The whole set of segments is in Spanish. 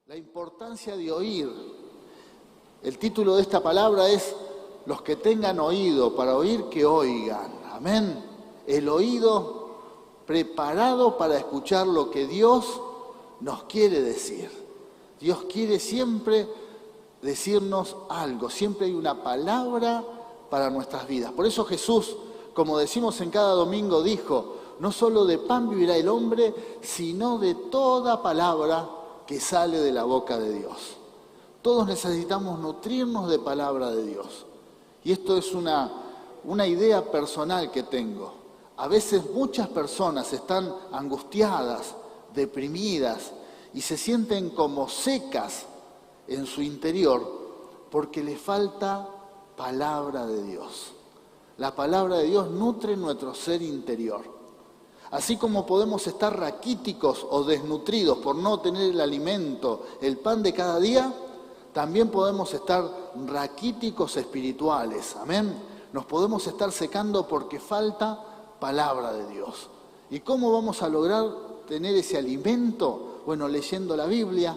La importancia de oír. El título de esta palabra es los que tengan oído para oír, que oigan. Amén. El oído preparado para escuchar lo que Dios nos quiere decir. Dios quiere siempre decirnos algo, siempre hay una palabra para nuestras vidas. Por eso Jesús, como decimos en cada domingo, dijo: no solo de pan vivirá el hombre, sino de toda palabra que sale de la boca de Dios. Todos necesitamos nutrirnos de palabra de Dios. Y esto es una idea personal que tengo. A veces muchas personas están angustiadas, deprimidas y se sienten como secas en su interior porque les falta palabra de Dios. La palabra de Dios nutre nuestro ser interior. Así como podemos estar raquíticos o desnutridos por no tener el alimento, el pan de cada día, también podemos estar raquíticos espirituales. Amén. Nos podemos estar secando porque falta palabra de Dios. ¿Y cómo vamos a lograr tener ese alimento? Bueno, leyendo la Biblia,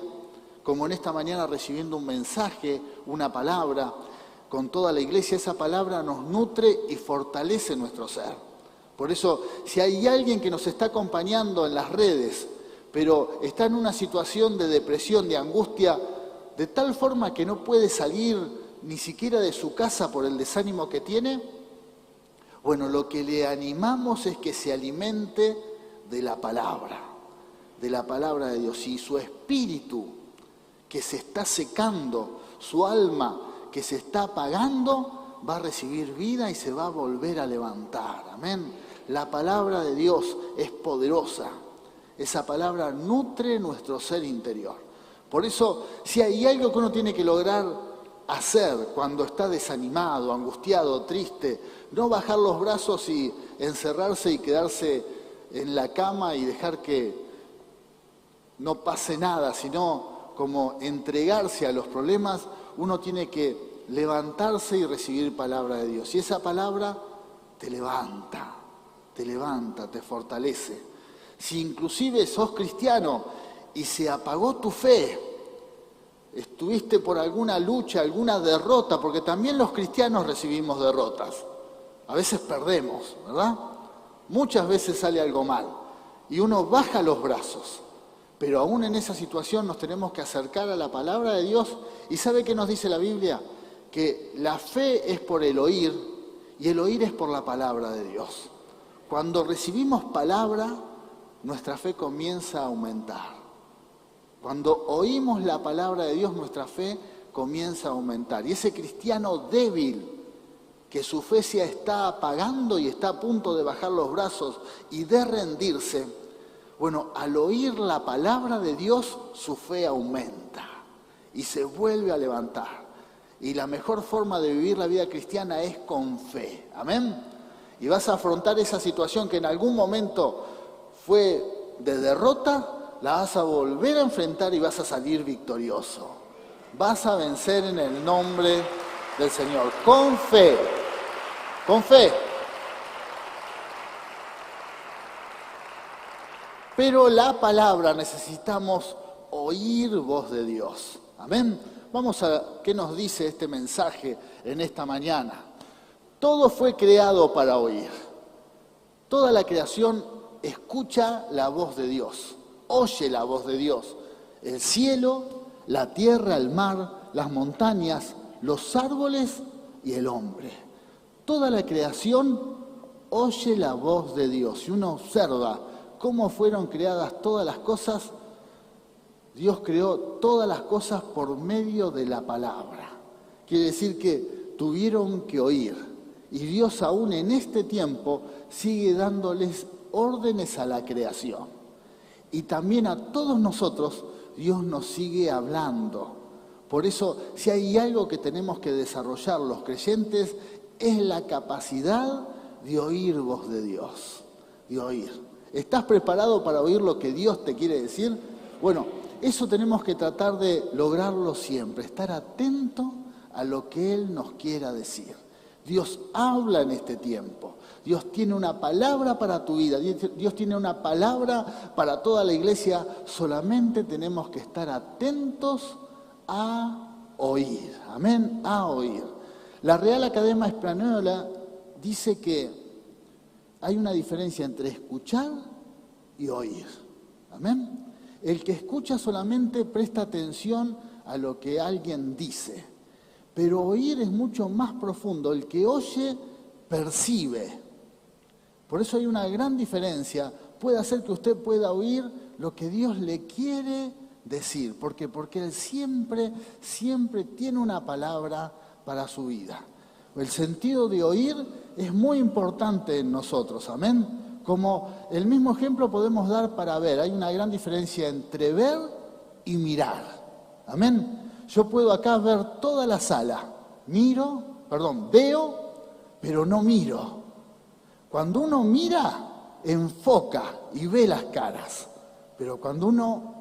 como en esta mañana recibiendo un mensaje, una palabra, con toda la iglesia. Esa palabra nos nutre y fortalece nuestro ser. Por eso, si hay alguien que nos está acompañando en las redes, pero está en una situación de depresión, de angustia, de tal forma que no puede salir ni siquiera de su casa por el desánimo que tiene, bueno, lo que le animamos es que se alimente de la palabra de Dios. Y su espíritu, que se está secando, su alma, que se está apagando, va a recibir vida y se va a volver a levantar. Amén. La palabra de Dios es poderosa. Esa palabra nutre nuestro ser interior. Por eso, si hay algo que uno tiene que lograr hacer cuando está desanimado, angustiado, triste, no bajar los brazos y encerrarse y quedarse en la cama y dejar que no pase nada, sino como entregarse a los problemas, uno tiene que levantarse y recibir palabra de Dios. Y esa palabra te levanta, te fortalece. Si inclusive sos cristiano y se apagó tu fe, estuviste por alguna lucha, alguna derrota, porque también los cristianos recibimos derrotas. A veces perdemos, ¿verdad? Muchas veces sale algo mal y uno baja los brazos. Pero aún en esa situación nos tenemos que acercar a la palabra de Dios. ¿Y sabe qué nos dice la Biblia? Que la fe es por el oír y el oír es por la palabra de Dios. Cuando recibimos palabra, nuestra fe comienza a aumentar. Cuando oímos la palabra de Dios, nuestra fe comienza a aumentar. Y ese cristiano débil, que su fe se está apagando y está a punto de bajar los brazos y de rendirse, bueno, al oír la palabra de Dios, su fe aumenta y se vuelve a levantar. Y la mejor forma de vivir la vida cristiana es con fe. Amén. Y vas a afrontar esa situación que en algún momento fue de derrota, la vas a volver a enfrentar y vas a salir victorioso. Vas a vencer en el nombre del Señor. Con fe. Con fe. Pero la palabra necesitamos oír voz de Dios. Amén. Vamos a qué nos dice este mensaje en esta mañana. Todo fue creado para oír. Toda la creación escucha la voz de Dios, oye la voz de Dios. El cielo, la tierra, el mar, las montañas, los árboles y el hombre. Toda la creación oye la voz de Dios. Y uno observa cómo fueron creadas todas las cosas. Dios creó todas las cosas por medio de la palabra. Quiere decir que tuvieron que oír. Y Dios aún en este tiempo sigue dándoles órdenes a la creación. Y también a todos nosotros Dios nos sigue hablando. Por eso, si hay algo que tenemos que desarrollar los creyentes, es la capacidad de oír voz de Dios. De oír. ¿Estás preparado para oír lo que Dios te quiere decir? Bueno, eso tenemos que tratar de lograrlo siempre, estar atento a lo que Él nos quiera decir. Dios habla en este tiempo. Dios tiene una palabra para tu vida. Dios tiene una palabra para toda la iglesia. Solamente tenemos que estar atentos a oír. Amén, a oír. La Real Academia Española dice que hay una diferencia entre escuchar y oír. Amén. El que escucha solamente presta atención a lo que alguien dice. Pero oír es mucho más profundo. El que oye, percibe. Por eso hay una gran diferencia. Puede hacer que usted pueda oír lo que Dios le quiere decir. ¿Por qué? Porque Él siempre tiene una palabra para su vida. El sentido de oír es muy importante en nosotros. Amén. Como el mismo ejemplo podemos dar para ver. Hay una gran diferencia entre ver y mirar. Amén. Yo puedo acá ver toda la sala, veo, pero no miro. Cuando uno mira, enfoca y ve las caras. Pero cuando uno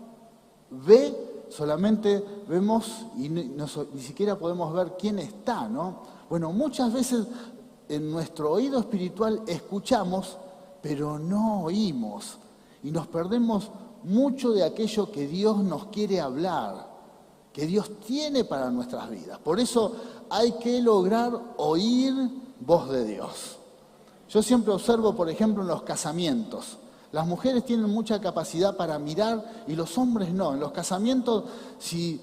ve, solamente vemos y ni siquiera podemos ver quién está, ¿no? Bueno, muchas veces en nuestro oído espiritual escuchamos, pero no oímos. Y nos perdemos mucho de aquello que Dios nos quiere hablar, que Dios tiene para nuestras vidas. Por eso hay que lograr oír voz de Dios. Yo siempre observo, por ejemplo, en los casamientos. Las mujeres tienen mucha capacidad para mirar y los hombres no. En los casamientos, si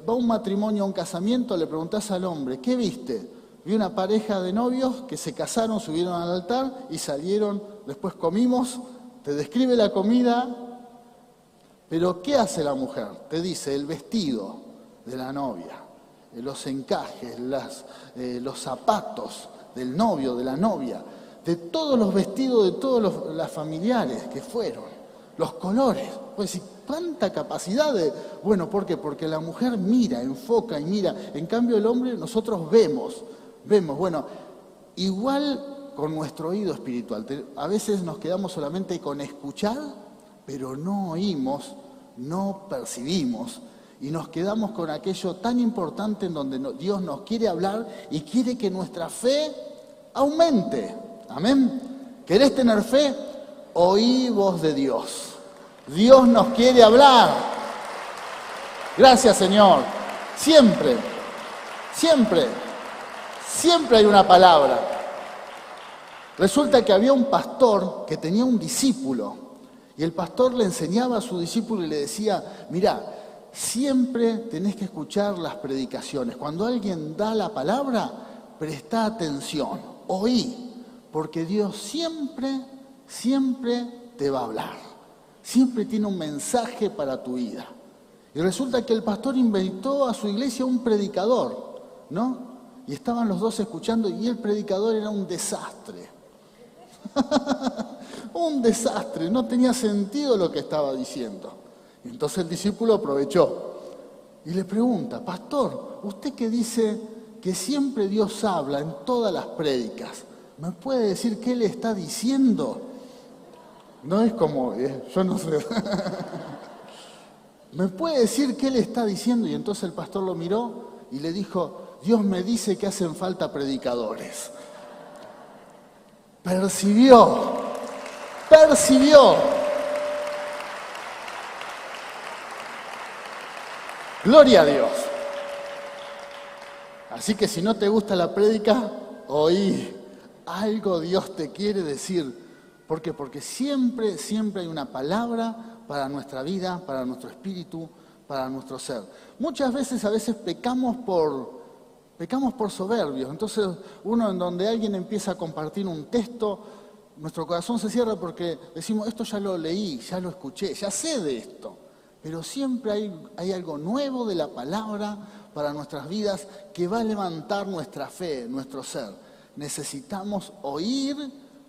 va un matrimonio a un casamiento, le preguntás al hombre, ¿qué viste? Vi una pareja de novios que se casaron, subieron al altar y salieron, después comimos, te describe la comida. Pero ¿qué hace la mujer? Te dice el vestido de la novia, los encajes, los zapatos del novio, de la novia, de todos los vestidos de todos las familiares que fueron, los colores. Pues decir, ¿cuánta capacidad de...? Bueno, ¿por qué? Porque la mujer mira, enfoca y mira. En cambio el hombre, nosotros vemos. Bueno, igual con nuestro oído espiritual. A veces nos quedamos solamente con escuchar, pero no oímos, no percibimos y nos quedamos con aquello tan importante en donde Dios nos quiere hablar y quiere que nuestra fe aumente. Amén. ¿Querés tener fe? Oí voz de Dios. Dios nos quiere hablar. Gracias, Señor. Siempre hay una palabra. Resulta que había un pastor que tenía un discípulo y el pastor le enseñaba a su discípulo y le decía, mirá, siempre tenés que escuchar las predicaciones. Cuando alguien da la palabra, presta atención, oí, porque Dios siempre te va a hablar. Siempre tiene un mensaje para tu vida. Y resulta que el pastor invitó a su iglesia un predicador, ¿no? Y estaban los dos escuchando y el predicador era un desastre. Un desastre, no tenía sentido lo que estaba diciendo. Y entonces el discípulo aprovechó y le pregunta, pastor, usted que dice que siempre Dios habla en todas las prédicas, ¿me puede decir qué le está diciendo? No es como, yo no sé. ¿Me puede decir qué le está diciendo? Y entonces el pastor lo miró y le dijo, Dios me dice que hacen falta predicadores. Percibió. Gloria a Dios. Así que si no te gusta la prédica, oí. Algo Dios te quiere decir. ¿Por qué? Porque siempre hay una palabra para nuestra vida, para nuestro espíritu, para nuestro ser. Muchas veces, pecamos por soberbios. Entonces, uno en donde alguien empieza a compartir un texto, nuestro corazón se cierra porque decimos, esto ya lo leí, ya lo escuché, ya sé de esto. Pero siempre hay algo nuevo de la palabra para nuestras vidas que va a levantar nuestra fe, nuestro ser. Necesitamos oír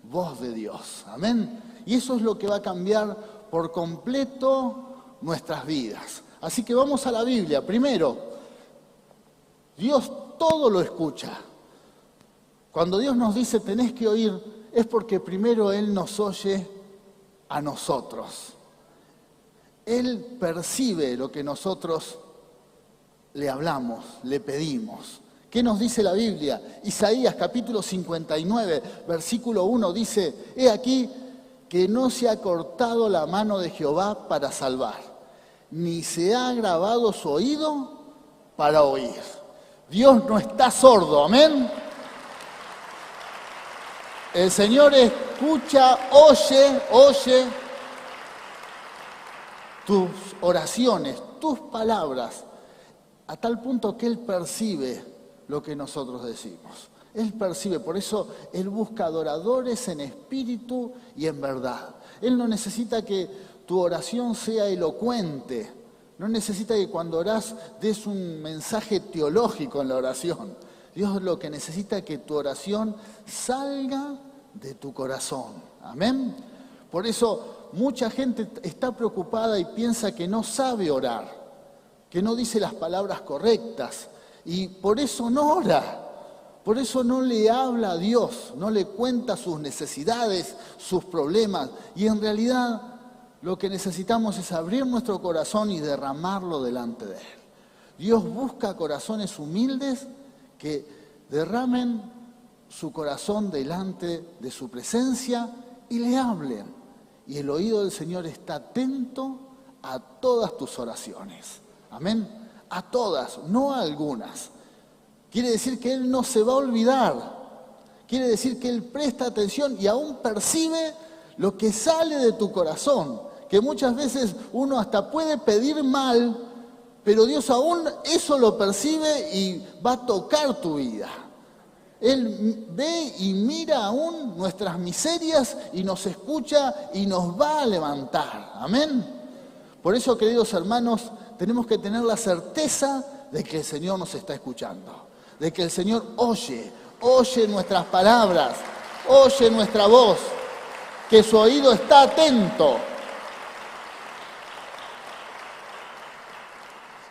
voz de Dios. Amén. Y eso es lo que va a cambiar por completo nuestras vidas. Así que vamos a la Biblia. Primero, Dios todo lo escucha. Cuando Dios nos dice tenés que oír, es porque primero Él nos oye a nosotros. Él percibe lo que nosotros le hablamos, le pedimos. ¿Qué nos dice la Biblia? Isaías capítulo 59, versículo 1 dice, he aquí que no se ha cortado la mano de Jehová para salvar, ni se ha agravado su oído para oír. Dios no está sordo, amén. El Señor escucha, oye tus oraciones, tus palabras, a tal punto que Él percibe lo que nosotros decimos. Él percibe, por eso Él busca adoradores en espíritu y en verdad. Él no necesita que tu oración sea elocuente, no necesita que cuando orás des un mensaje teológico en la oración. Dios lo que necesita es que tu oración salga de tu corazón. Amén. Por eso mucha gente está preocupada y piensa que no sabe orar, que no dice las palabras correctas y por eso no ora. Por eso no le habla a Dios, no le cuenta sus necesidades, sus problemas. Y en realidad lo que necesitamos es abrir nuestro corazón y derramarlo delante de Él. Dios busca corazones humildes que derramen su corazón delante de su presencia y le hablen. Y el oído del Señor está atento a todas tus oraciones. Amén. A todas, no a algunas. Quiere decir que Él no se va a olvidar. Quiere decir que Él presta atención y aún percibe lo que sale de tu corazón. Que muchas veces uno hasta puede pedir mal, pero Dios aún eso lo percibe y va a tocar tu vida. Él ve y mira aún nuestras miserias y nos escucha y nos va a levantar. Amén. Por eso, queridos hermanos, tenemos que tener la certeza de que el Señor nos está escuchando. De que el Señor oye nuestras palabras, oye nuestra voz, que su oído está atento.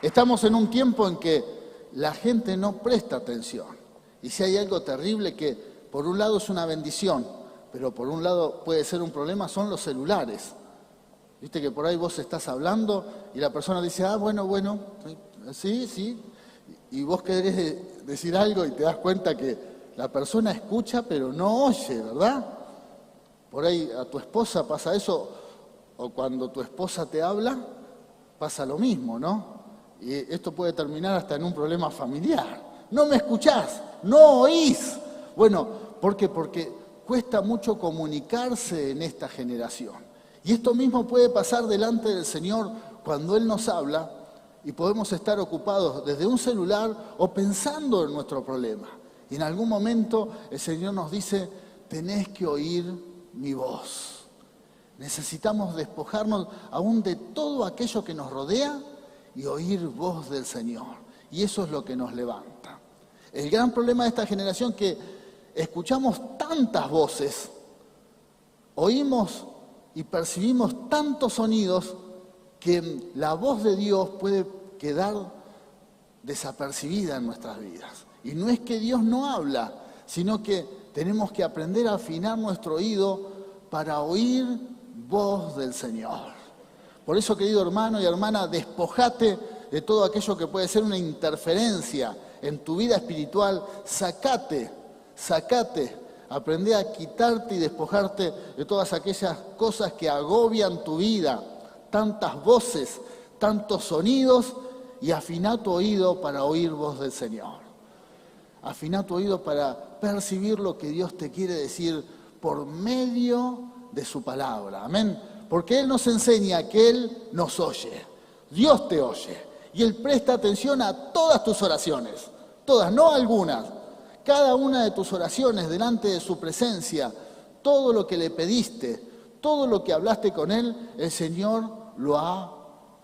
Estamos en un tiempo en que la gente no presta atención. Y si hay algo terrible que por un lado es una bendición, pero por un lado puede ser un problema, son los celulares. Viste que por ahí vos estás hablando y la persona dice, bueno, sí. Y vos querés decir algo y te das cuenta que la persona escucha pero no oye, ¿verdad? Por ahí a tu esposa pasa eso, o cuando tu esposa te habla, pasa lo mismo, ¿no? Y esto puede terminar hasta en un problema familiar. No me escuchás, no oís. Bueno, ¿por qué? Porque cuesta mucho comunicarse en esta generación. Y esto mismo puede pasar delante del Señor cuando Él nos habla. Y podemos estar ocupados desde un celular o pensando en nuestro problema. Y en algún momento el Señor nos dice, tenés que oír mi voz. Necesitamos despojarnos aún de todo aquello que nos rodea y oír voz del Señor. Y eso es lo que nos levanta. El gran problema de esta generación es que escuchamos tantas voces, oímos y percibimos tantos sonidos que la voz de Dios puede quedar desapercibida en nuestras vidas. Y no es que Dios no habla, sino que tenemos que aprender a afinar nuestro oído para oír voz del Señor. Por eso, querido hermano y hermana, despojate de todo aquello que puede ser una interferencia en tu vida espiritual. Sacate, aprende a quitarte y despojarte de todas aquellas cosas que agobian tu vida. Tantas voces, tantos sonidos, y afina tu oído para oír voz del Señor. Afina tu oído para percibir lo que Dios te quiere decir por medio de su palabra. Amén. Porque Él nos enseña que Él nos oye. Dios te oye. Y Él presta atención a todas tus oraciones. Todas, no algunas. Cada una de tus oraciones delante de su presencia, todo lo que le pediste, todo lo que hablaste con Él, el Señor lo ha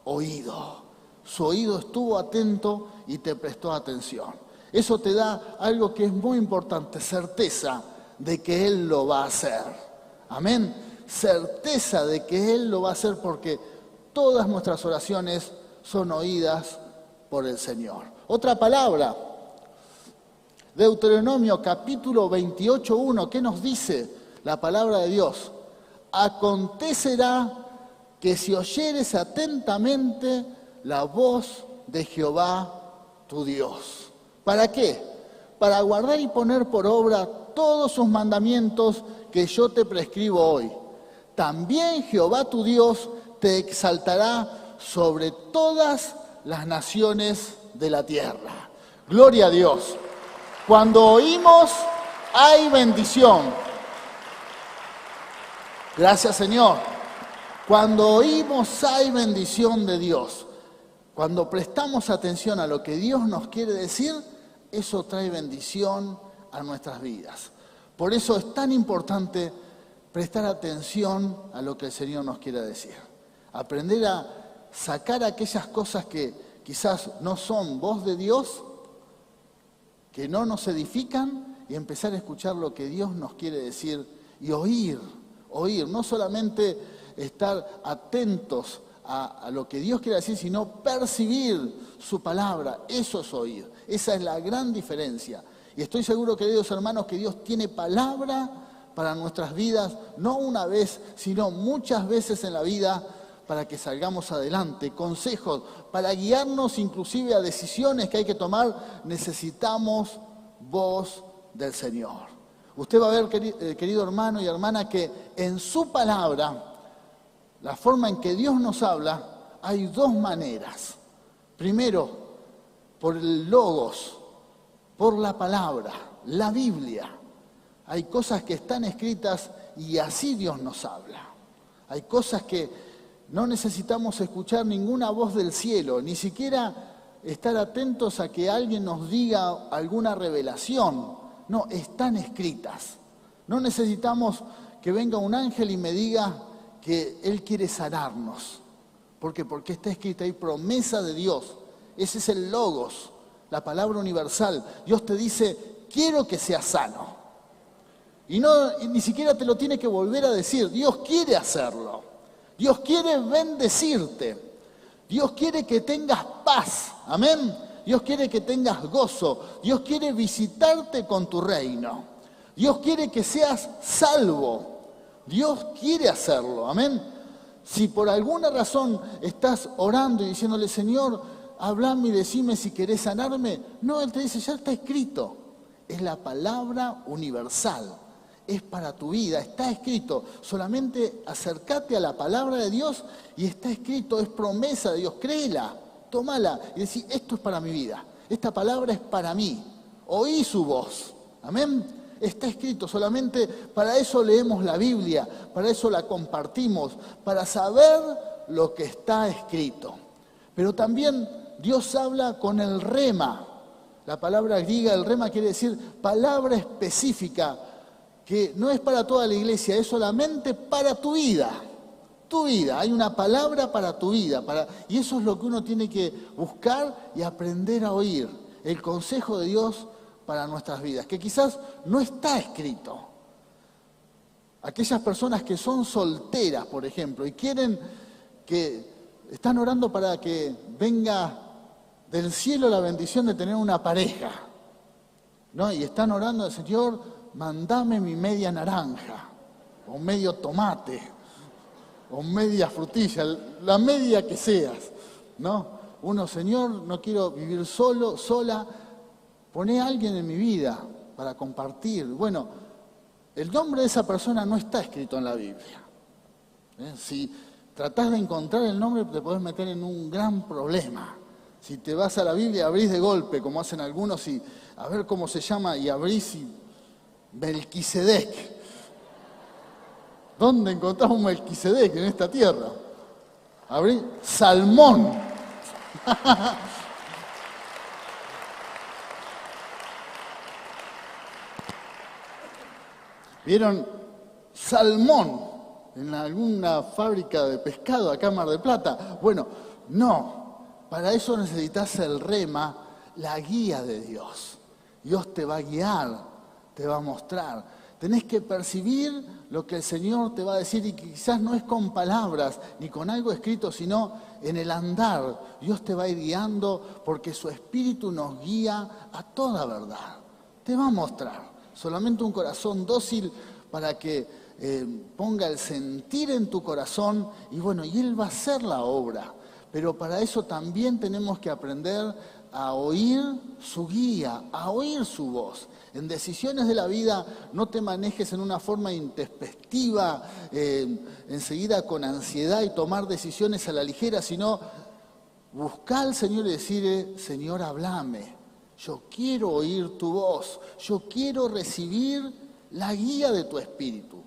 oído. Su oído estuvo atento y te prestó atención. Eso te da algo que es muy importante, certeza de que Él lo va a hacer. Amén. Certeza de que Él lo va a hacer porque todas nuestras oraciones son oídas por el Señor. Otra palabra, Deuteronomio capítulo 28:1, ¿qué nos dice la palabra de Dios? Acontecerá que si oyeres atentamente la voz de Jehová tu Dios. ¿Para qué? para guardar y poner por obra todos sus mandamientos que yo te prescribo hoy. También Jehová tu Dios te exaltará sobre todas las naciones de la tierra. Gloria a Dios. Cuando oímos, hay bendición. Gracias, Señor. Cuando oímos, hay bendición de Dios. Cuando prestamos atención a lo que Dios nos quiere decir, eso trae bendición a nuestras vidas. Por eso es tan importante prestar atención a lo que el Señor nos quiere decir. Aprender a sacar aquellas cosas que quizás no son voz de Dios, que no nos edifican, y empezar a escuchar lo que Dios nos quiere decir y oír, no solamente estar atentos a lo que Dios quiere decir, sino percibir su palabra. Eso es oír. Esa es la gran diferencia. Y estoy seguro, queridos hermanos, que Dios tiene palabra para nuestras vidas, no una vez, sino muchas veces en la vida, para que salgamos adelante. Consejos para guiarnos inclusive a decisiones que hay que tomar. Necesitamos voz del Señor. Usted va a ver, querido hermano y hermana, que en su palabra, la forma en que Dios nos habla, hay dos maneras. Primero, por el logos, por la palabra, la Biblia. Hay cosas que están escritas y así Dios nos habla. Hay cosas que no necesitamos escuchar ninguna voz del cielo, ni siquiera estar atentos a que alguien nos diga alguna revelación. No, están escritas. No necesitamos que venga un ángel y me diga que Él quiere sanarnos. ¿Por qué? Porque está escrita, hay promesa de Dios. Ese es el logos, la palabra universal. Dios te dice, quiero que seas sano. Y ni siquiera te lo tiene que volver a decir. Dios quiere hacerlo. Dios quiere bendecirte. Dios quiere que tengas paz. Amén. Dios quiere que tengas gozo. Dios quiere visitarte con tu reino. Dios quiere que seas salvo. Dios quiere hacerlo, amén. Si por alguna razón estás orando y diciéndole, Señor, hablame y decime si querés sanarme, no, Él te dice, ya está escrito. Es la palabra universal, es para tu vida, está escrito. Solamente acércate a la palabra de Dios y está escrito, es promesa de Dios, créela, tómala y decís, esto es para mi vida, esta palabra es para mí. Oí su voz, amén. Está escrito, solamente para eso leemos la Biblia, para eso la compartimos, para saber lo que está escrito. Pero también Dios habla con el rema. La palabra griega, el rema, quiere decir palabra específica, que no es para toda la iglesia, es solamente para tu vida. Tu vida, hay una palabra para tu vida, y eso es lo que uno tiene que buscar y aprender a oír. El consejo de Dios para nuestras vidas, que quizás no está escrito. Aquellas personas que son solteras, por ejemplo, y están orando para que venga del cielo la bendición de tener una pareja, ¿no? Y están orando al Señor, mandame mi media naranja, o medio tomate, o media frutilla, la media que seas, ¿no? Uno, Señor, no quiero vivir solo, sola, poné a alguien en mi vida para compartir. Bueno, el nombre de esa persona no está escrito en la Biblia. Si tratás de encontrar el nombre, te podés meter en un gran problema. Si te vas a la Biblia, abrís de golpe, como hacen algunos, y a ver cómo se llama, y abrís y Melquisedec. ¿Dónde encontrás un Melquisedec en esta tierra? Abrís Salmón. ¿Vieron? Salmón en alguna fábrica de pescado acá en Mar del Plata. Bueno, no. Para eso necesitas el rema, la guía de Dios. Dios te va a guiar, te va a mostrar. Tenés que percibir lo que el Señor te va a decir y quizás no es con palabras ni con algo escrito, sino en el andar. Dios te va a ir guiando porque su Espíritu nos guía a toda verdad. Te va a mostrar. Solamente un corazón dócil para que ponga el sentir en tu corazón y bueno, y Él va a hacer la obra. Pero para eso también tenemos que aprender a oír su guía, a oír su voz. En decisiones de la vida no te manejes en una forma intempestiva, enseguida con ansiedad y tomar decisiones a la ligera, sino buscar al Señor y decirle, Señor, háblame. Yo quiero oír tu voz, yo quiero recibir la guía de tu Espíritu,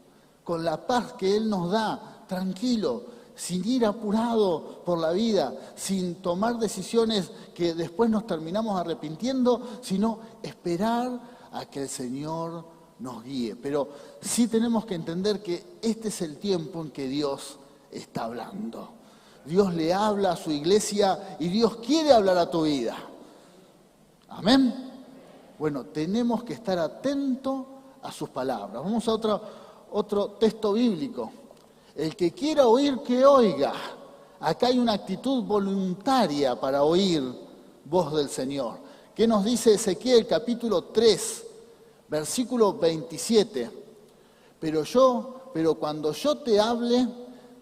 con la paz que Él nos da, tranquilo, sin ir apurado por la vida, sin tomar decisiones que después nos terminamos arrepintiendo, sino esperar a que el Señor nos guíe. Pero sí tenemos que entender que este es el tiempo en que Dios está hablando. Dios le habla a su iglesia y Dios quiere hablar a tu vida. Amén. Bueno, tenemos que estar atentos a sus palabras. Vamos a otro texto bíblico. El que quiera oír, que oiga. Acá hay una actitud voluntaria para oír voz del Señor. ¿Qué nos dice Ezequiel capítulo 3, versículo 27? Pero cuando yo te hable,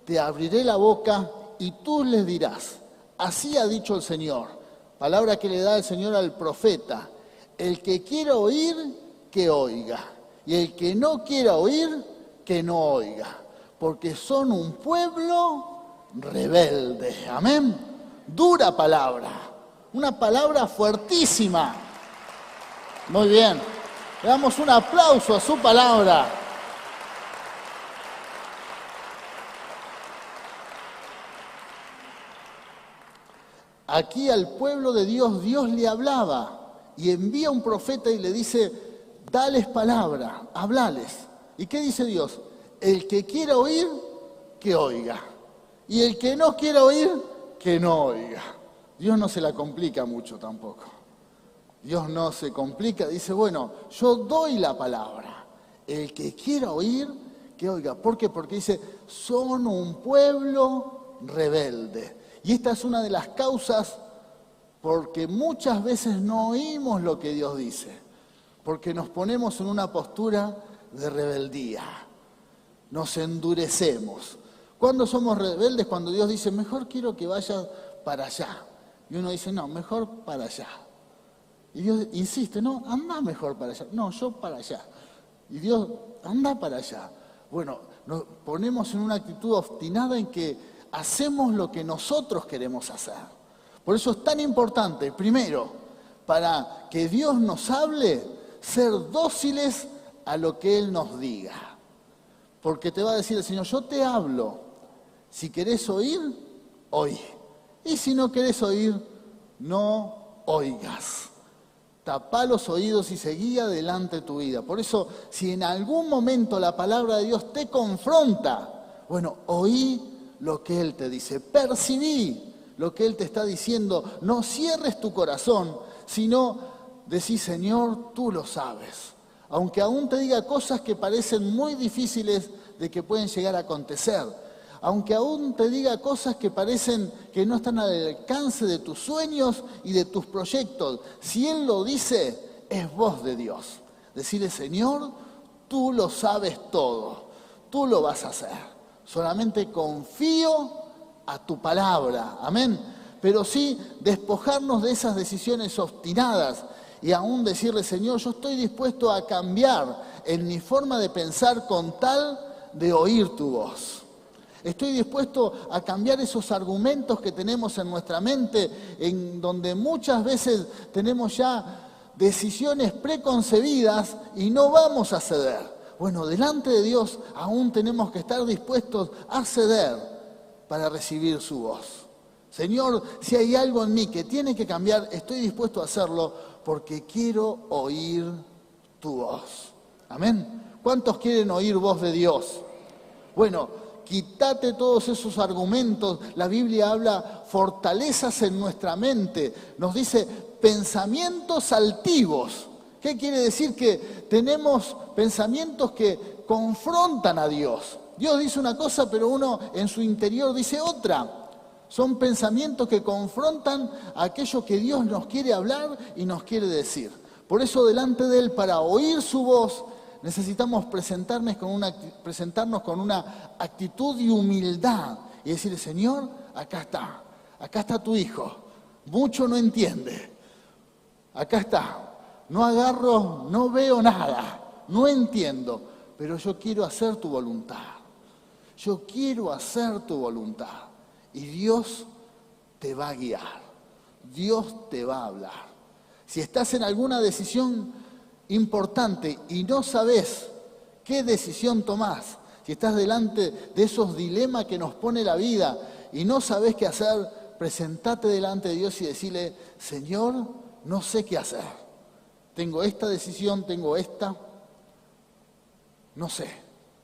te abriré la boca y tú les dirás, así ha dicho el Señor. Palabra que le da el Señor al profeta. El que quiera oír, que oiga. Y el que no quiera oír, que no oiga. Porque son un pueblo rebelde. Amén. Dura palabra. Una palabra fuertísima. Muy bien. Le damos un aplauso a su palabra. Aquí al pueblo de Dios, Dios le hablaba y envía un profeta y le dice, dales palabra, hablales. ¿Y qué dice Dios? El que quiera oír, que oiga. Y el que no quiera oír, que no oiga. Dios no se la complica mucho tampoco. Dios no se complica, dice, bueno, yo doy la palabra. El que quiera oír, que oiga. ¿Por qué? Porque dice, son un pueblo rebelde. Y esta es una de las causas porque muchas veces no oímos lo que Dios dice. Porque nos ponemos en una postura de rebeldía. Nos endurecemos. ¿Cuándo somos rebeldes? Cuando Dios dice, mejor quiero que vayas para allá. Y uno dice, no, mejor para allá. Y Dios insiste, no, anda mejor para allá. No, yo para allá. Y Dios, anda para allá. Bueno, nos ponemos en una actitud obstinada en que hacemos lo que nosotros queremos hacer. Por eso es tan importante, primero, para que Dios nos hable, ser dóciles a lo que Él nos diga. Porque te va a decir el Señor, yo te hablo. Si querés oír, oí. Y si no querés oír, no oigas. Tapá los oídos y seguí adelante tu vida. Por eso, si en algún momento la palabra de Dios te confronta, bueno, oí lo que Él te dice, percibí lo que Él te está diciendo, no cierres tu corazón, sino decís, Señor, tú lo sabes. Aunque aún te diga cosas que parecen muy difíciles de que pueden llegar a acontecer, aunque aún te diga cosas que parecen que no están al alcance de tus sueños y de tus proyectos, si Él lo dice, es voz de Dios. Decirle, Señor, tú lo sabes todo, tú lo vas a hacer. Solamente confío a tu palabra, amén. Pero sí despojarnos de esas decisiones obstinadas y aún decirle, Señor, yo estoy dispuesto a cambiar en mi forma de pensar con tal de oír tu voz. Estoy dispuesto a cambiar esos argumentos que tenemos en nuestra mente, en donde muchas veces tenemos ya decisiones preconcebidas y no vamos a ceder. Bueno, delante de Dios aún tenemos que estar dispuestos a ceder para recibir su voz. Señor, si hay algo en mí que tiene que cambiar, estoy dispuesto a hacerlo porque quiero oír tu voz. Amén. ¿Cuántos quieren oír voz de Dios? Bueno, quítate todos esos argumentos. La Biblia habla fortalezas en nuestra mente. Nos dice pensamientos altivos. ¿Qué quiere decir? Que tenemos pensamientos que confrontan a Dios. Dios dice una cosa, pero uno en su interior dice otra. Son pensamientos que confrontan a aquello que Dios nos quiere hablar y nos quiere decir. Por eso delante de Él, para oír su voz, necesitamos presentarnos con una actitud de humildad y decirle, Señor, acá está tu hijo. Mucho no entiende, acá está. No agarro, no veo nada, no entiendo, pero yo quiero hacer tu voluntad. Yo quiero hacer tu voluntad. Y Dios te va a guiar. Dios te va a hablar. Si estás en alguna decisión importante y no sabes qué decisión tomás, si estás delante de esos dilemas que nos pone la vida y no sabes qué hacer, presentate delante de Dios y decirle, Señor, no sé qué hacer. Tengo esta decisión, tengo esta, no sé,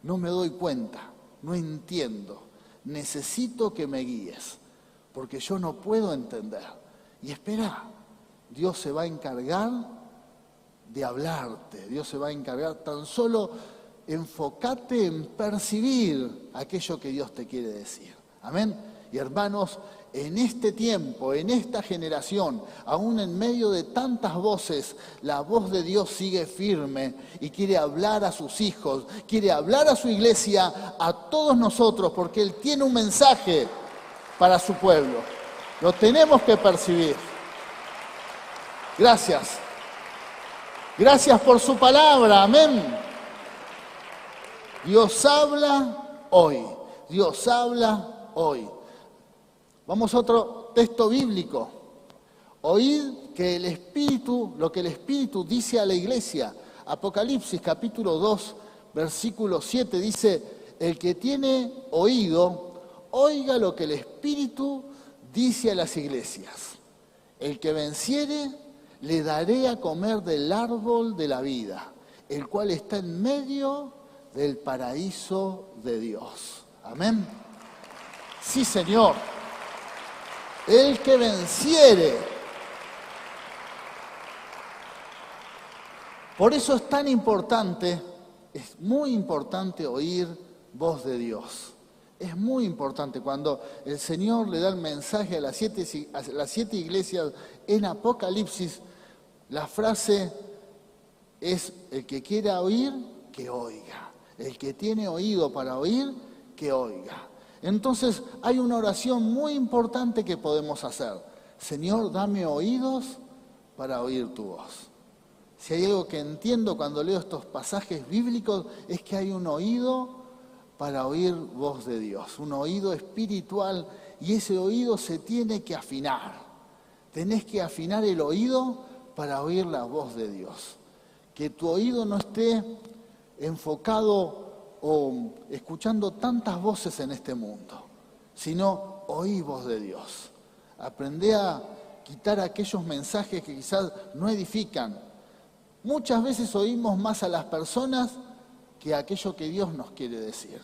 no me doy cuenta, no entiendo. Necesito que me guíes, porque yo no puedo entender. Y espera, Dios se va a encargar de hablarte, Dios se va a encargar, tan solo enfócate en percibir aquello que Dios te quiere decir. Amén. Y hermanos, en este tiempo, en esta generación, aún en medio de tantas voces, la voz de Dios sigue firme y quiere hablar a sus hijos, quiere hablar a su iglesia, a todos nosotros, porque Él tiene un mensaje para su pueblo. Lo tenemos que percibir. Gracias. Gracias por su palabra. Amén. Dios habla hoy. Dios habla hoy. Vamos a otro texto bíblico. Oíd que el Espíritu, lo que el Espíritu dice a la iglesia. Apocalipsis capítulo 2, versículo 7 dice, el que tiene oído, oiga lo que el Espíritu dice a las iglesias. El que venciere, le daré a comer del árbol de la vida, el cual está en medio del paraíso de Dios. Amén. Sí, Señor. El que venciere. Por eso es tan importante, es muy importante oír voz de Dios. Es muy importante cuando el Señor le da el mensaje a las siete iglesias en Apocalipsis, la frase es, el que quiera oír, que oiga. El que tiene oído para oír, que oiga. Entonces hay una oración muy importante que podemos hacer. Señor, dame oídos para oír tu voz. Si hay algo que entiendo cuando leo estos pasajes bíblicos es que hay un oído para oír voz de Dios, un oído espiritual, y ese oído se tiene que afinar. Tenés que afinar el oído para oír la voz de Dios. Que tu oído no esté enfocado o escuchando tantas voces en este mundo, sino oí voz de Dios. Aprendé a quitar aquellos mensajes que quizás no edifican. Muchas veces oímos más a las personas que aquello que Dios nos quiere decir.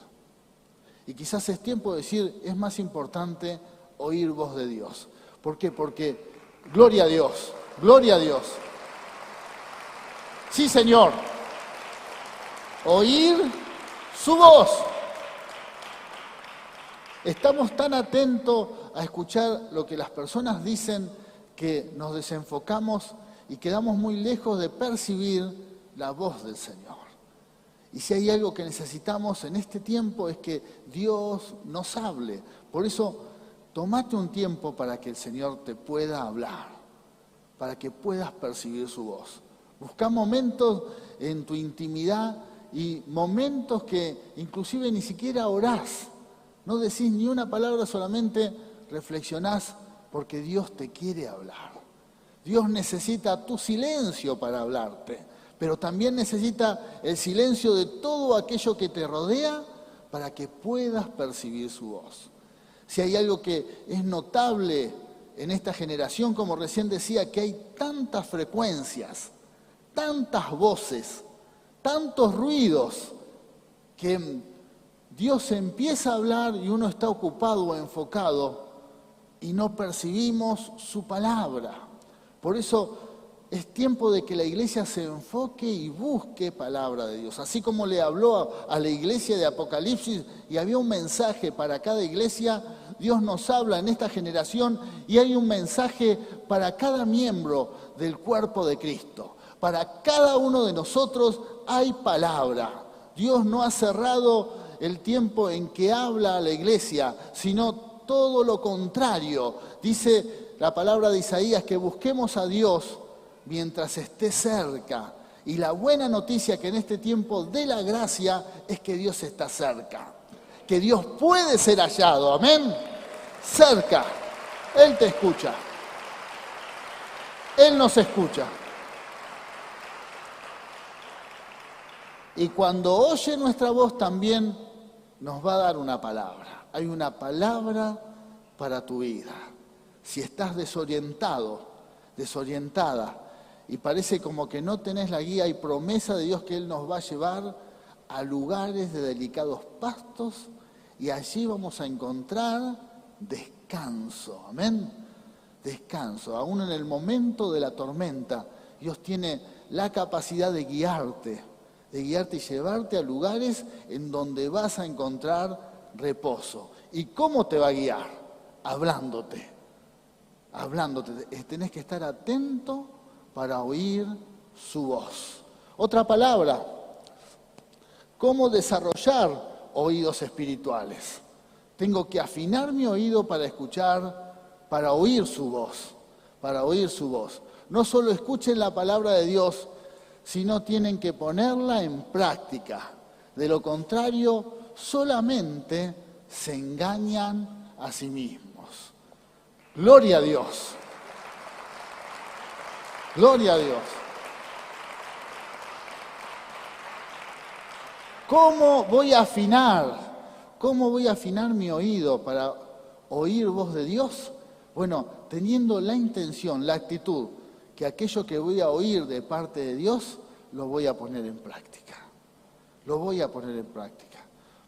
Y quizás es tiempo de decir, es más importante oír voz de Dios. ¿Por qué? Porque, gloria a Dios, gloria a Dios. Sí, Señor, oír su voz. Estamos tan atentos a escuchar lo que las personas dicen que nos desenfocamos y quedamos muy lejos de percibir la voz del Señor. Y si hay algo que necesitamos en este tiempo es que Dios nos hable. Por eso, tomate un tiempo para que el Señor te pueda hablar, para que puedas percibir su voz. Busca momentos en tu intimidad y momentos que inclusive ni siquiera orás. No decís ni una palabra, solamente reflexionás porque Dios te quiere hablar. Dios necesita tu silencio para hablarte. Pero también necesita el silencio de todo aquello que te rodea para que puedas percibir su voz. Si hay algo que es notable en esta generación, como recién decía, que hay tantas frecuencias, tantas voces, tantos ruidos, que Dios empieza a hablar y uno está ocupado o enfocado y no percibimos su palabra. Por eso es tiempo de que la iglesia se enfoque y busque palabra de Dios. Así como le habló a la iglesia de Apocalipsis y había un mensaje para cada iglesia, Dios nos habla en esta generación y hay un mensaje para cada miembro del cuerpo de Cristo. Para cada uno de nosotros hay palabra. Dios no ha cerrado el tiempo en que habla a la iglesia, sino todo lo contrario. Dice la palabra de Isaías que busquemos a Dios mientras esté cerca. Y la buena noticia que en este tiempo de la gracia es que Dios está cerca, que Dios puede ser hallado, amén, cerca. Él te escucha, Él nos escucha. Y cuando oye nuestra voz también nos va a dar una palabra. Hay una palabra para tu vida. Si estás desorientado, desorientada, y parece como que no tenés la guía y promesa de Dios que Él nos va a llevar a lugares de delicados pastos y allí vamos a encontrar descanso, amén, descanso. Aún en el momento de la tormenta, Dios tiene la capacidad de guiarte y llevarte a lugares en donde vas a encontrar reposo. ¿Y cómo te va a guiar? Hablándote. Tenés que estar atento para oír su voz. Otra palabra, ¿cómo desarrollar oídos espirituales? Tengo que afinar mi oído para escuchar, para oír su voz, No solo escuchen la palabra de Dios, sino tienen que ponerla en práctica. De lo contrario, solamente se engañan a sí mismos. Gloria a Dios. Gloria a Dios. ¿Cómo voy a afinar? ¿Cómo voy a afinar mi oído para oír voz de Dios? Bueno, teniendo la intención, la actitud, que aquello que voy a oír de parte de Dios, lo voy a poner en práctica. Lo voy a poner en práctica.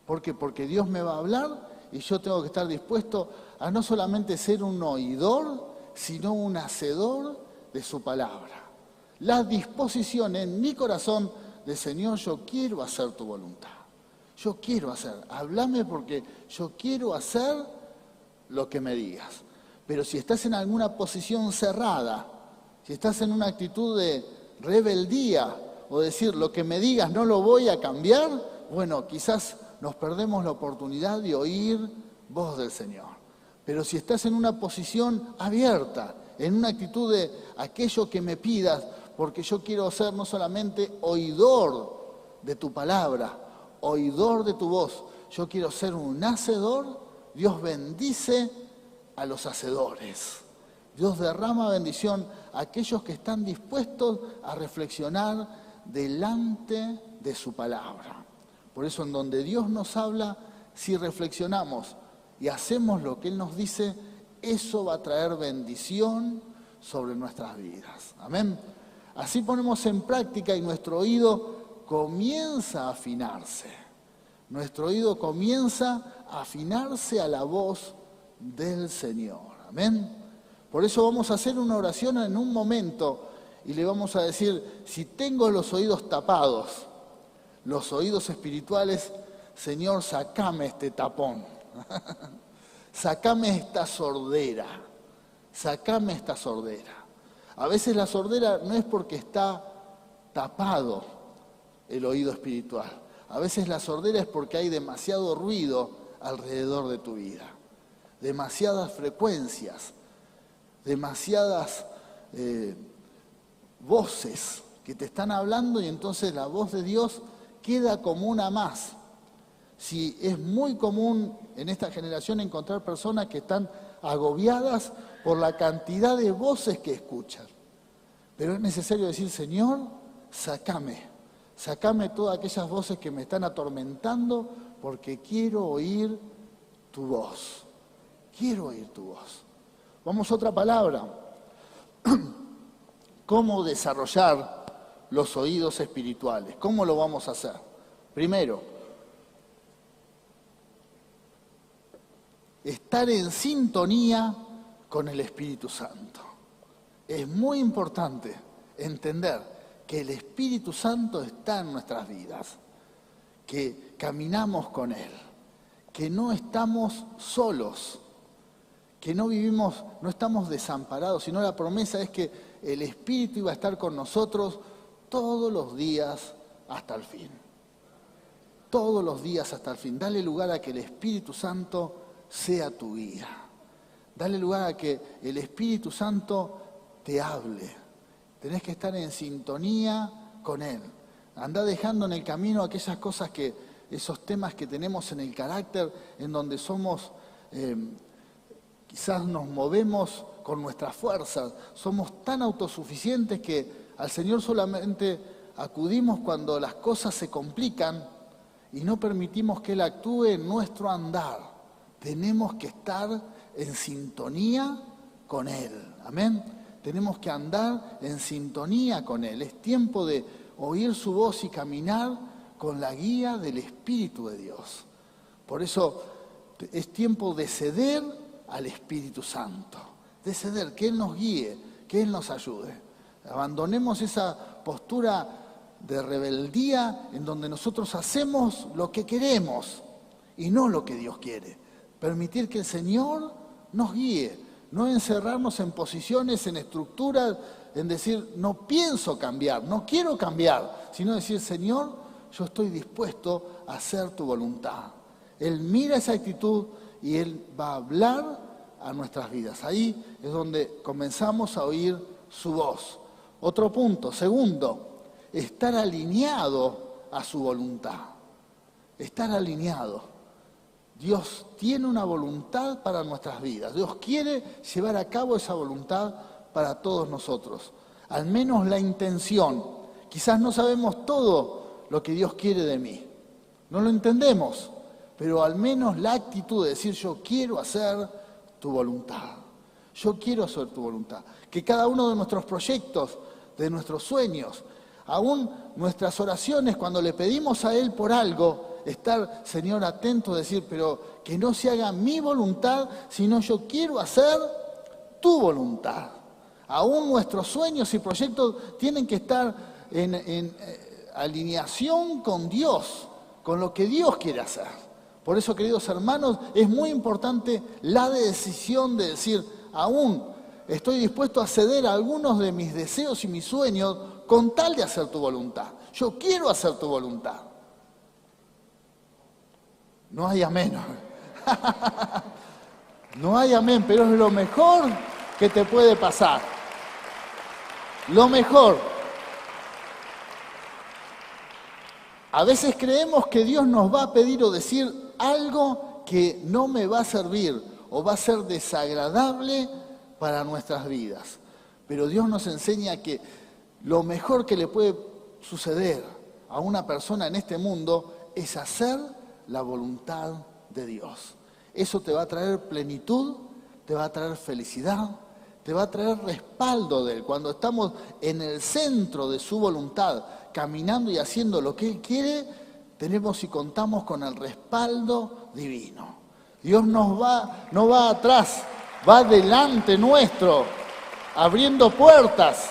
¿Por qué? Porque Dios me va a hablar y yo tengo que estar dispuesto a no solamente ser un oidor, sino un hacedor de su palabra. La disposición en mi corazón de Señor, yo quiero hacer tu voluntad. Yo quiero hacer, háblame porque yo quiero hacer lo que me digas. Pero si estás en alguna posición cerrada, si estás en una actitud de rebeldía o decir lo que me digas no lo voy a cambiar, bueno, quizás nos perdemos la oportunidad de oír voz del Señor. Pero si estás en una posición abierta, en una actitud de aquello que me pidas, porque yo quiero ser no solamente oidor de tu palabra, oidor de tu voz, yo quiero ser un hacedor, Dios bendice a los hacedores. Dios derrama bendición a aquellos que están dispuestos a reflexionar delante de su palabra. Por eso en donde Dios nos habla, si reflexionamos y hacemos lo que Él nos dice, eso va a traer bendición sobre nuestras vidas. Amén. Así ponemos en práctica y nuestro oído comienza a afinarse. Nuestro oído comienza a afinarse a la voz del Señor. Amén. Por eso vamos a hacer una oración en un momento y le vamos a decir, si tengo los oídos tapados, los oídos espirituales, Señor, sacame este tapón. Sacame esta sordera. Sacame esta sordera. A veces la sordera no es porque está tapado el oído espiritual. A veces la sordera es porque hay demasiado ruido alrededor de tu vida. Demasiadas frecuencias, demasiadas voces que te están hablando y entonces la voz de Dios queda como una más. Si es muy común en esta generación encontrar personas que están agobiadas por la cantidad de voces que escuchan. Pero es necesario decir, Señor, sacame todas aquellas voces que me están atormentando porque quiero oír tu voz. Quiero oír tu voz. Vamos a otra palabra. ¿Cómo desarrollar los oídos espirituales? ¿Cómo lo vamos a hacer? Primero, estar en sintonía con el Espíritu Santo. Es muy importante entender que el Espíritu Santo está en nuestras vidas, que caminamos con Él, que no estamos solos, que no vivimos, no estamos desamparados, sino la promesa es que el Espíritu iba a estar con nosotros todos los días hasta el fin. Todos los días hasta el fin. Dale lugar a que el Espíritu Santo sea tu guía. Dale lugar a que el Espíritu Santo te hable, Tenés que estar en sintonía con Él. Andá dejando en el camino aquellas cosas esos temas que tenemos en el carácter, en donde somos, quizás nos movemos con nuestras fuerzas, somos tan autosuficientes que al Señor solamente acudimos cuando las cosas se complican y no permitimos que Él actúe en nuestro andar. Tenemos que estar en sintonía con Él. Amén. Tenemos que andar en sintonía con Él. Es tiempo de oír su voz y caminar con la guía del Espíritu de Dios. Por eso es tiempo de ceder al Espíritu Santo. De ceder, que Él nos guíe, que Él nos ayude. Abandonemos esa postura de rebeldía en donde nosotros hacemos lo que queremos y no lo que Dios quiere. Permitir que el Señor nos guíe, no encerrarnos en posiciones, en estructuras, en decir, no pienso cambiar, no quiero cambiar, sino decir, Señor, yo estoy dispuesto a hacer tu voluntad. Él mira esa actitud y Él va a hablar a nuestras vidas. Ahí es donde comenzamos a oír su voz. Otro punto, segundo, estar alineado a su voluntad. Estar alineado. Dios tiene una voluntad para nuestras vidas. Dios quiere llevar a cabo esa voluntad para todos nosotros. Al menos la intención. Quizás no sabemos todo lo que Dios quiere de mí. No lo entendemos. Pero al menos la actitud de decir yo quiero hacer tu voluntad. Yo quiero hacer tu voluntad. Que cada uno de nuestros proyectos, de nuestros sueños, aún nuestras oraciones cuando le pedimos a Él por algo, estar, Señor, atento a decir, pero que no se haga mi voluntad, sino yo quiero hacer tu voluntad. Aún nuestros sueños y proyectos tienen que estar en alineación con Dios, con lo que Dios quiere hacer. Por eso, queridos hermanos, es muy importante la decisión de decir, aún estoy dispuesto a ceder a algunos de mis deseos y mis sueños con tal de hacer tu voluntad. Yo quiero hacer tu voluntad. No hay amén. No hay amén, pero es lo mejor que te puede pasar. Lo mejor. A veces creemos que Dios nos va a pedir o decir algo que no me va a servir o va a ser desagradable para nuestras vidas. Pero Dios nos enseña que lo mejor que le puede suceder a una persona en este mundo es hacer la voluntad de Dios. Eso te va a traer plenitud, te va a traer felicidad, te va a traer respaldo de Él. Cuando estamos en el centro de su voluntad, caminando y haciendo lo que Él quiere, tenemos y contamos con el respaldo divino. Dios no va atrás, va delante nuestro, abriendo puertas.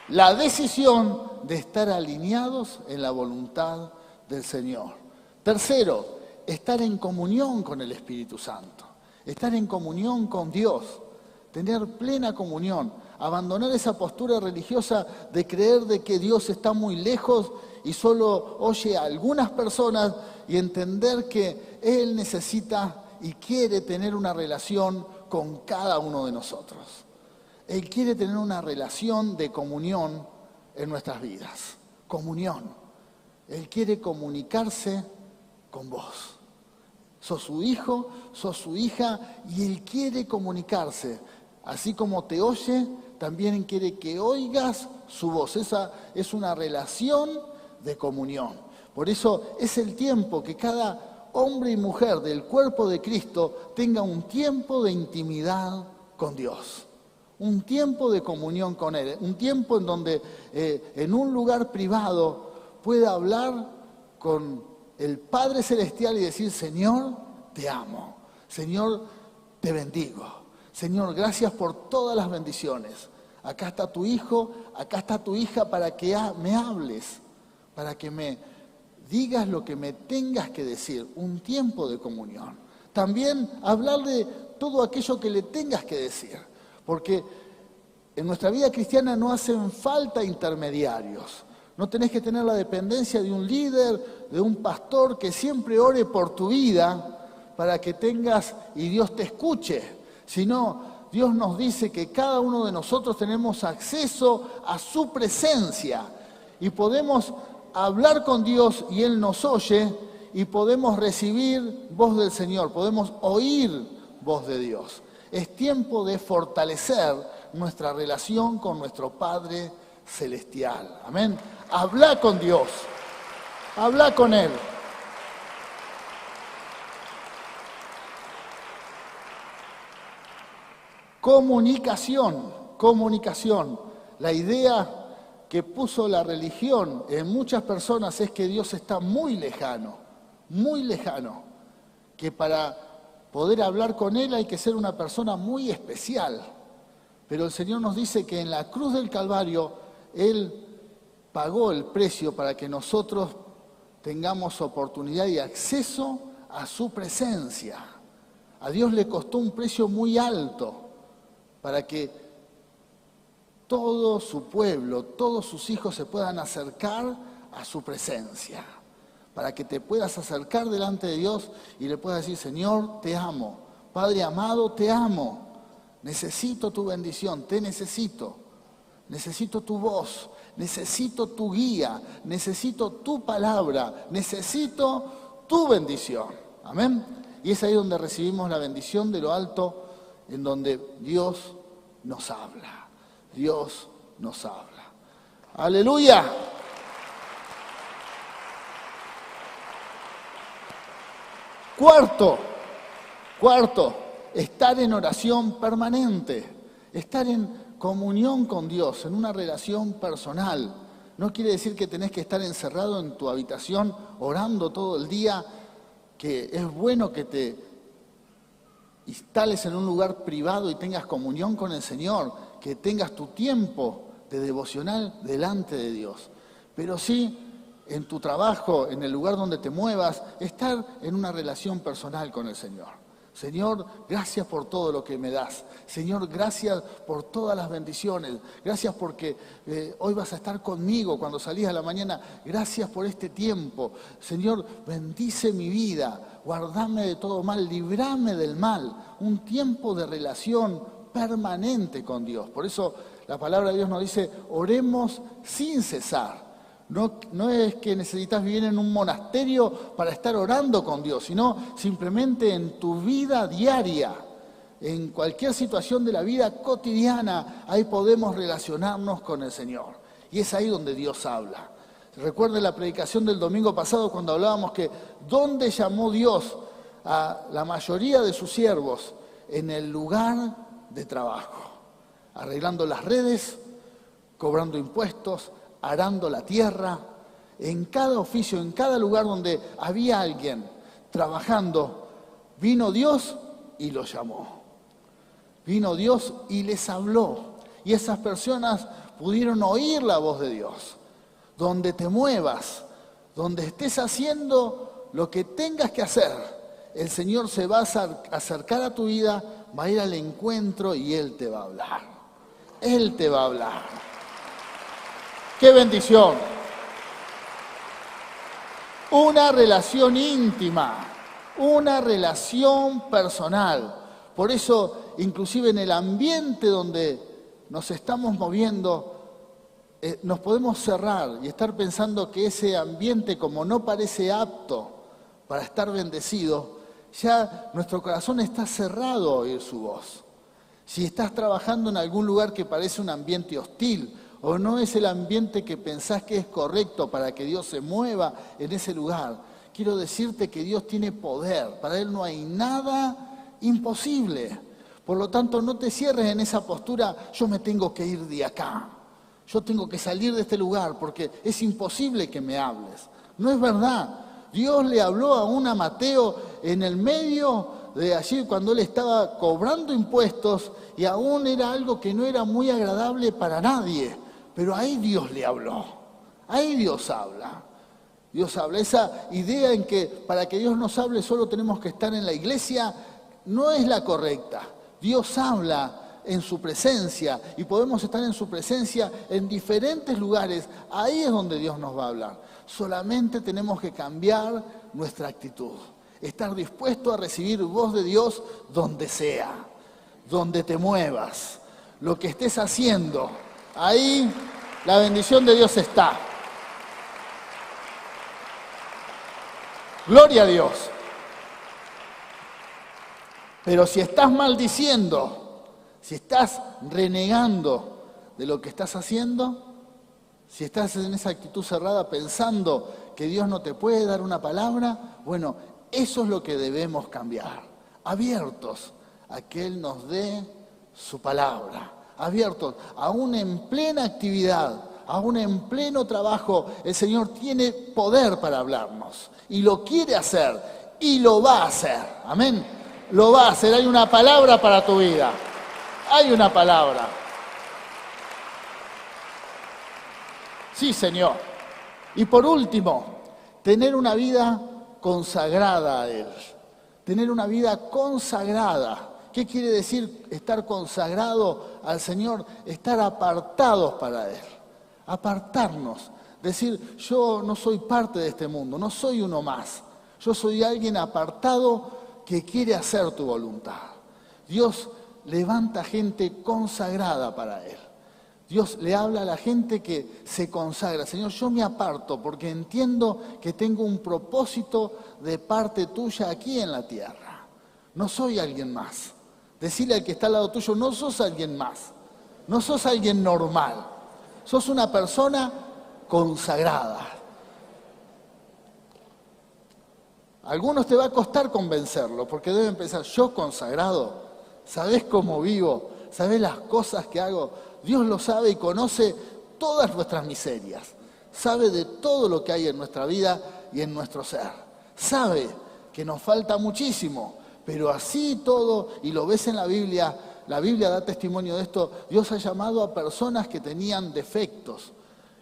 La decisión de estar alineados en la voluntad del Señor. Tercero, estar en comunión con el Espíritu Santo. Estar en comunión con Dios. Tener plena comunión. Abandonar esa postura religiosa de creer de que Dios está muy lejos y solo oye a algunas personas y entender que Él necesita y quiere tener una relación con cada uno de nosotros. Él quiere tener una relación de comunión en nuestras vidas. Comunión. Él quiere comunicarse con vos. Sos su hijo, sos su hija y Él quiere comunicarse. Así como te oye, también quiere que oigas su voz. Esa es una relación de comunión. Por eso es el tiempo que cada hombre y mujer del cuerpo de Cristo tenga un tiempo de intimidad con Dios. Un tiempo de comunión con Él, un tiempo en donde en un lugar privado pueda hablar con el Padre Celestial y decir, Señor, te amo, Señor, te bendigo, Señor, gracias por todas las bendiciones. Acá está tu hijo, acá está tu hija para que me hables, para que me digas lo que me tengas que decir, un tiempo de comunión. También hablar de todo aquello que le tengas que decir. Porque en nuestra vida cristiana no hacen falta intermediarios. No tenés que tener la dependencia de un líder, de un pastor que siempre ore por tu vida para que tengas y Dios te escuche. Sino Dios nos dice que cada uno de nosotros tenemos acceso a su presencia y podemos hablar con Dios y Él nos oye y podemos recibir voz del Señor, podemos oír voz de Dios. Es tiempo de fortalecer nuestra relación con nuestro Padre Celestial. Amén. Habla con Dios, habla con Él. Comunicación. La idea que puso la religión en muchas personas es que Dios está muy lejano, que para poder hablar con Él hay que ser una persona muy especial. Pero el Señor nos dice que en la cruz del Calvario Él pagó el precio para que nosotros tengamos oportunidad y acceso a su presencia. A Dios le costó un precio muy alto para que todo su pueblo, todos sus hijos se puedan acercar a su presencia. Para que te puedas acercar delante de Dios y le puedas decir, Señor, te amo. Padre amado, te amo. Necesito tu bendición, te necesito. Necesito tu voz, necesito tu guía, necesito tu palabra, necesito tu bendición. Amén. Y es ahí donde recibimos la bendición de lo alto, en donde Dios nos habla. Dios nos habla. ¡Aleluya! Cuarto, estar en oración permanente, estar en comunión con Dios, en una relación personal. No quiere decir que tenés que estar encerrado en tu habitación orando todo el día, que es bueno que te instales en un lugar privado y tengas comunión con el Señor, que tengas tu tiempo de devocional delante de Dios. Pero sí, en tu trabajo, en el lugar donde te muevas, estar en una relación personal con el Señor. Señor, gracias por todo lo que me das. Señor, gracias por todas las bendiciones. Gracias porque hoy vas a estar conmigo cuando salís a la mañana. Gracias por este tiempo. Señor, bendice mi vida. Guardame de todo mal. Librame del mal. Un tiempo de relación permanente con Dios. Por eso la palabra de Dios nos dice, oremos sin cesar. No es que necesitas vivir en un monasterio para estar orando con Dios, sino simplemente en tu vida diaria, en cualquier situación de la vida cotidiana, ahí podemos relacionarnos con el Señor. Y es ahí donde Dios habla. Recuerden la predicación del domingo pasado cuando hablábamos que ¿dónde llamó Dios a la mayoría de sus siervos? En el lugar de trabajo, arreglando las redes, cobrando impuestos, arando la tierra, en cada oficio, en cada lugar donde había alguien trabajando, vino Dios y los llamó. Vino Dios y les habló. Y esas personas pudieron oír la voz de Dios. Donde te muevas, donde estés haciendo lo que tengas que hacer, el Señor se va a acercar a tu vida, va a ir al encuentro y Él te va a hablar. Él te va a hablar. ¡Qué bendición! Una relación íntima, una relación personal. Por eso, inclusive en el ambiente donde nos estamos moviendo, nos podemos cerrar y estar pensando que ese ambiente, como no parece apto para estar bendecido, ya nuestro corazón está cerrado a oír su voz. Si estás trabajando en algún lugar que parece un ambiente hostil, o no es el ambiente que pensás que es correcto para que Dios se mueva en ese lugar, quiero decirte que Dios tiene poder. Para Él no hay nada imposible. Por lo tanto, no te cierres en esa postura, yo me tengo que ir de acá. Yo tengo que salir de este lugar porque es imposible que me hables. No es verdad. Dios le habló a Mateo en el medio de allí cuando él estaba cobrando impuestos y aún era algo que no era muy agradable para nadie. Pero ahí Dios le habló, ahí Dios habla. Dios habla. Esa idea en que para que Dios nos hable solo tenemos que estar en la iglesia no es la correcta. Dios habla en su presencia y podemos estar en su presencia en diferentes lugares. Ahí es donde Dios nos va a hablar. Solamente tenemos que cambiar nuestra actitud. Estar dispuesto a recibir voz de Dios donde sea. donde te muevas, lo que estés haciendo, ahí la bendición de Dios está. Gloria a Dios. Pero si estás maldiciendo, si estás renegando de lo que estás haciendo, si estás en esa actitud cerrada pensando que Dios no te puede dar una palabra, bueno, eso es lo que debemos cambiar. Abiertos a que Él nos dé su palabra. Abiertos, aún en plena actividad, aún en pleno trabajo, el Señor tiene poder para hablarnos. Y lo quiere hacer, y lo va a hacer. Amén. Lo va a hacer. Hay una palabra para tu vida. Hay una palabra. Sí, Señor. Y por último, tener una vida consagrada a Él. Tener una vida consagrada. ¿Qué quiere decir estar consagrado al Señor? Estar apartados para Él. Apartarnos. Decir, yo no soy parte de este mundo, no soy uno más. Yo soy alguien apartado que quiere hacer tu voluntad. Dios levanta gente consagrada para Él. Dios le habla a la gente que se consagra. Señor, yo me aparto porque entiendo que tengo un propósito de parte tuya aquí en la tierra. No soy alguien más. Decirle al que está al lado tuyo, no sos alguien más. No sos alguien normal. Sos una persona consagrada. A algunos te va a costar convencerlo porque deben pensar, yo consagrado, ¿sabés cómo vivo? ¿Sabés las cosas que hago? Dios lo sabe y conoce todas nuestras miserias. Sabe de todo lo que hay en nuestra vida y en nuestro ser. Sabe que nos falta muchísimo, pero así todo, y lo ves en la Biblia da testimonio de esto, Dios ha llamado a personas que tenían defectos,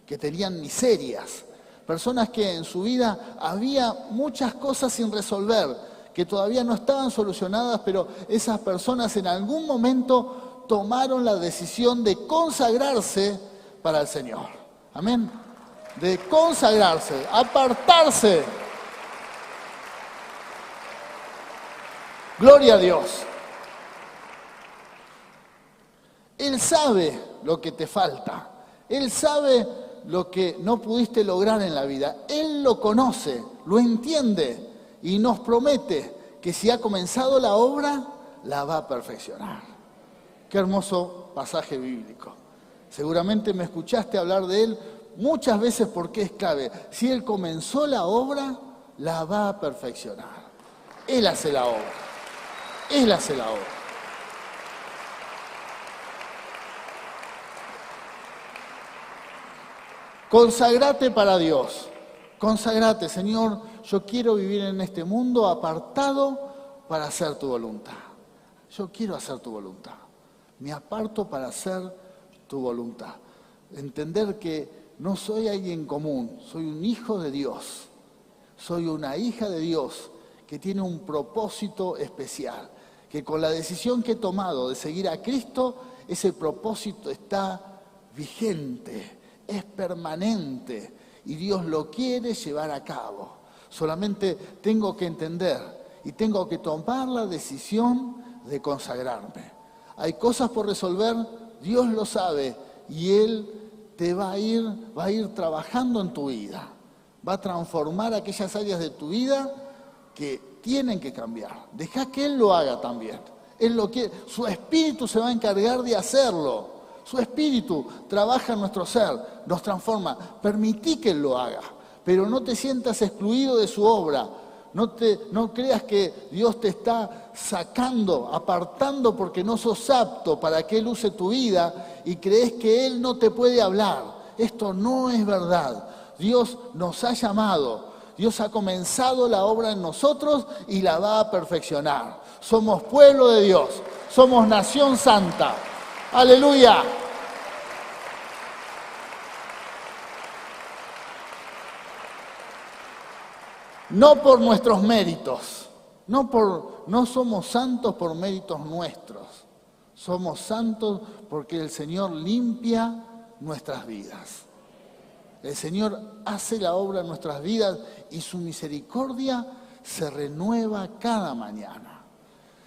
que tenían miserias, personas que en su vida había muchas cosas sin resolver, que todavía no estaban solucionadas, pero esas personas en algún momento tomaron la decisión de consagrarse para el Señor. Amén. De consagrarse, apartarse. Gloria a Dios. Él sabe lo que te falta. Él sabe lo que no pudiste lograr en la vida. Él lo conoce, lo entiende y nos promete que si ha comenzado la obra, la va a perfeccionar. Qué hermoso pasaje bíblico. Seguramente me escuchaste hablar de él muchas veces porque es clave. Si Él comenzó la obra, la va a perfeccionar. Él hace la obra. Él hace la obra. Consagrate para Dios. Consagrate, Señor, yo quiero vivir en este mundo apartado para hacer tu voluntad. Yo quiero hacer tu voluntad. Me aparto para hacer tu voluntad. Entender que no soy alguien común, soy un hijo de Dios. Soy una hija de Dios que tiene un propósito especial. Que con la decisión que he tomado de seguir a Cristo, ese propósito está vigente, es permanente y Dios lo quiere llevar a cabo. Solamente tengo que entender y tengo que tomar la decisión de consagrarme. Hay cosas por resolver, Dios lo sabe y Él te va a ir trabajando en tu vida. Va a transformar aquellas áreas de tu vida que tienen que cambiar. Deja que Él lo haga también. Él lo quiere. Su Espíritu se va a encargar de hacerlo. Su Espíritu trabaja en nuestro ser, nos transforma. Permití que Él lo haga, pero no te sientas excluido de su obra. No creas que Dios te está sacando, apartando porque no sos apto para que Él use tu vida y crees que Él no te puede hablar. Esto no es verdad. Dios nos ha llamado, Dios ha comenzado la obra en nosotros y la va a perfeccionar. Somos pueblo de Dios, somos nación santa. ¡Aleluya! No por nuestros méritos, no somos santos por méritos nuestros. Somos santos porque el Señor limpia nuestras vidas. El Señor hace la obra en nuestras vidas y su misericordia se renueva cada mañana.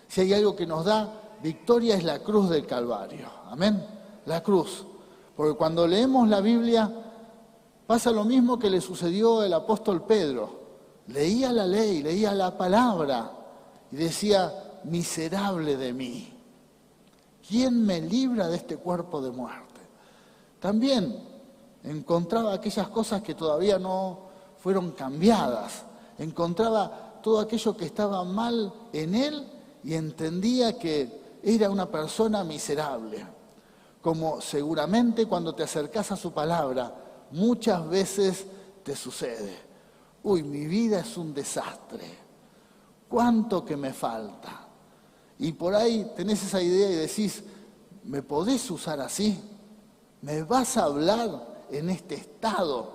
Si hay algo que nos da victoria es la cruz del Calvario. Amén. La cruz. Porque cuando leemos la Biblia pasa lo mismo que le sucedió al apóstol Pedro. Leía la ley, leía la palabra y decía, miserable de mí. ¿Quién me libra de este cuerpo de muerte? También encontraba aquellas cosas que todavía no fueron cambiadas. Encontraba todo aquello que estaba mal en él y entendía que era una persona miserable. Como seguramente cuando te acercás a su palabra, muchas veces te sucede. Uy, mi vida es un desastre. ¿Cuánto que me falta? Y por ahí tenés esa idea y decís, ¿me podés usar así? ¿Me vas a hablar en este estado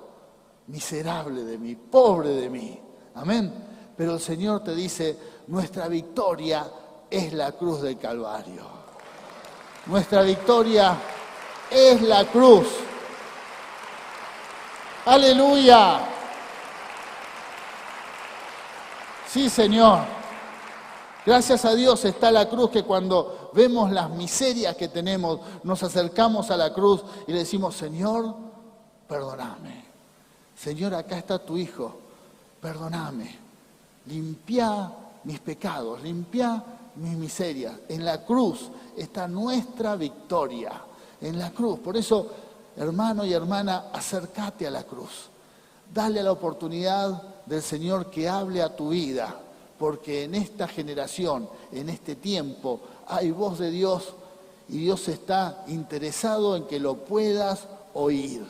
miserable de mí, pobre de mí? Amén. Pero el Señor te dice, nuestra victoria es la cruz del Calvario. Nuestra victoria es la cruz. ¡Aleluya! Sí, Señor. Gracias a Dios está la cruz, que cuando vemos las miserias que tenemos, nos acercamos a la cruz y le decimos, Señor, perdóname. Señor, acá está tu Hijo, perdóname. Limpia mis pecados, limpia mis miserias. En la cruz está nuestra victoria. En la cruz. Por eso, hermano y hermana, acércate a la cruz. Dale la oportunidad del Señor que hable a tu vida. Porque en esta generación, en este tiempo, hay voz de Dios y Dios está interesado en que lo puedas oír,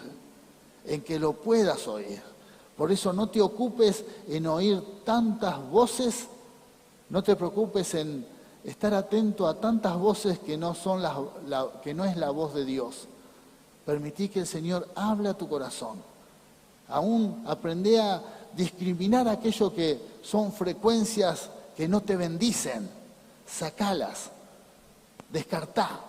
en que lo puedas oír. Por eso no te ocupes en oír tantas voces, no te preocupes en estar atento a tantas voces que no son que no es la voz de Dios. Permití que el Señor hable a tu corazón. Aún aprende a discriminar aquello que son frecuencias que no te bendicen. Sacalas, descartá,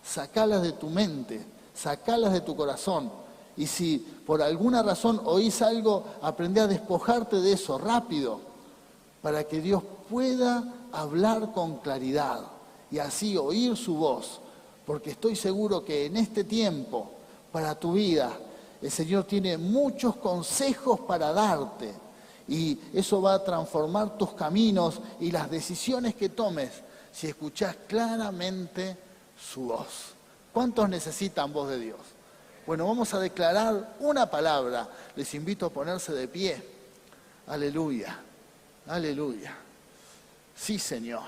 sacalas de tu mente, sacalas de tu corazón. Y si por alguna razón oís algo, aprende a despojarte de eso rápido, para que Dios pueda hablar con claridad y así oír su voz. Porque estoy seguro que en este tiempo, para tu vida, el Señor tiene muchos consejos para darte y eso va a transformar tus caminos y las decisiones que tomes si escuchás claramente su voz. ¿Cuántos necesitan voz de Dios? Bueno, vamos a declarar una palabra. Les invito a ponerse de pie. Aleluya, aleluya. Sí, Señor.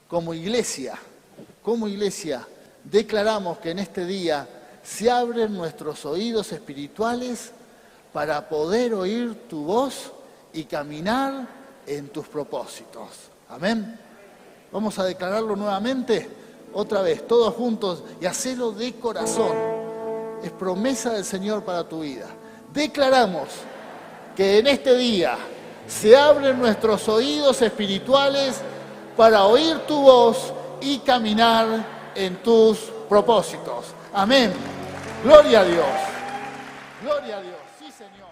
Como iglesia, declaramos que en este día se abren nuestros oídos espirituales para poder oír tu voz y caminar en tus propósitos. Amén. Vamos a declararlo nuevamente, otra vez, todos juntos, y hacerlo de corazón. Es promesa del Señor para tu vida. Declaramos que en este día se abren nuestros oídos espirituales para oír tu voz y caminar en tus propósitos. Amén. Gloria a Dios. Gloria a Dios. Sí, Señor.